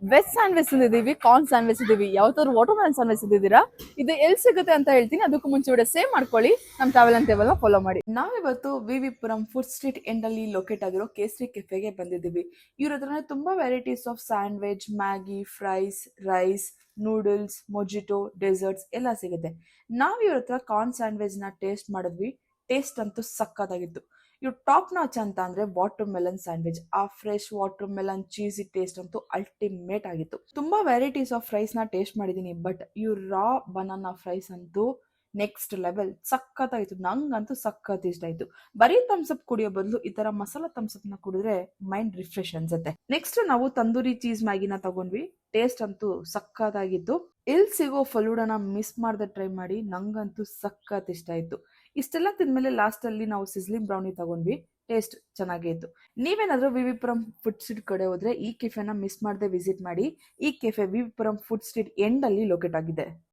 Veg sandwich ಇದೀವಿ, corn sandwich ಇದೀವಿ, ಯಾವತ್ತಾದ್ರು water melon sandwich ಇದ್ದೀರಾ? ಇದು ಎಲ್ಲಿ ಸಿಗುತ್ತೆ ಅಂತ ಹೇಳ್ತೀನಿ. ಅದಕ್ಕೂ ಮುಂಚೆ ವಿಡಿಯೋ ಸೇವ್ ಮಾಡ್ಕೊಳ್ಳಿ, ನಮ್ಮ ಟ್ರಾವೆಲ್ ಅಂಡ್ ಟೇಬಲ್ ನ ಫಾಲೋ ಮಾಡಿ. ನಾವಿವತ್ತು ವಿವಿಪುರಂ ಫುಡ್ ಸ್ಟ್ರೀಟ್ ಎಂಡ್ ಅಲ್ಲಿ ಲೊಕೇಟ್ ಆಗಿರೋ ಕೇಸರಿ ಕೆಫೆಗೆ ಬಂದಿದ್ದೀವಿ. ಇವ್ರ ಹತ್ರನೇ ತುಂಬಾ varieties of sandwich, Maggi, fries, rice, noodles, mojito, desserts ಎಲ್ಲ ಸಿಗುತ್ತೆ. ನಾವ್ ಇವ್ರ ಹತ್ರ ಕಾರ್ನ್ ಸ್ಯಾಂಡ್ವಿಚ್ ನ ಟೇಸ್ಟ್ ಮಾಡಿದ್ವಿ. ಟೇಸ್ಟ್ ಅಂತೂ ಸಕ್ಕತ್ತಾಗಿತ್ತು. ಇವ್ ಟಾಪ್ ನಾಚ್ ಅಂತ ಅಂದ್ರೆ ವಾಟರ್ ಮೆಲನ್ ಸ್ಯಾಂಡ್ವಿಚ್. ಆ fresh watermelon cheesy taste ಅಂತೂ ಅಲ್ಟಿಮೇಟ್ ಆಗಿತ್ತು. ತುಂಬಾ ವೆರೈಟೀಸ್ ಆಫ್ ಫ್ರೈಸ್ ನ ಟೇಸ್ಟ್ ಮಾಡಿದೀನಿ, ಬಟ್ ಇವ್ ರಾ ಬನಾನಾ ಫ್ರೈಸ್ ಅಂತೂ ನೆಕ್ಸ್ಟ್ ಲೆವೆಲ್ ಸಖತ್ತಾಗಿತ್ತು. ನಂಗಂತೂ ಸಖತ್ ಇಷ್ಟ ಆಯ್ತು. ಬರೀ ಥಮ್ಸಪ್ ಕುಡಿಯೋ ಬದಲು ಈ ತರ ಮಸಾಲಾ ಥಮ್ಸಪ್ ನ ಕುಡಿದ್ರೆ ಮೈಂಡ್ ರಿಫ್ರೆಶ್ ಅನ್ಸುತ್ತೆ. ನೆಕ್ಸ್ಟ್ ನಾವು ತಂದೂರಿ ಚೀಸ್ ಮ್ಯಾಗಿನ ತಗೊಂಡ್ವಿ. ಟೇಸ್ಟ್ ಅಂತೂ ಸಖತ್ತಾಗಿತ್ತು. ಎಲ್ ಸಿಗೋ ಫಲೂಡಾನ ಮಿಸ್ ಮಾಡದೆ ಟ್ರೈ ಮಾಡಿ. ನಂಗಂತೂ ಸಖತ್ ಇಷ್ಟ ಆಯ್ತು. ಇಷ್ಟೆಲ್ಲ ತಿಂದ್ಮೇಲೆ ಲಾಸ್ಟ್ ಅಲ್ಲಿ ನಾವು ಸಿಸ್ಲಿಂಗ್ ಬ್ರೌನಿ ತಗೊಂಡ್ವಿ. ಟೇಸ್ಟ್ ಚೆನ್ನಾಗೇ ಇತ್ತು. ನೀವೇನಾದ್ರೂ ವಿವಿಪುರಂ ಫುಡ್ ಸ್ಟ್ರೀಟ್ ಕಡೆ ಹೋದ್ರೆ ಈ ಕೆಫೆನ ಮಿಸ್ ಮಾಡದೆ ವಿಸಿಟ್ ಮಾಡಿ. ಈ cafe VV Puram food street end ಅಲ್ಲಿ ಲೊಕೇಟ್ ಆಗಿದೆ.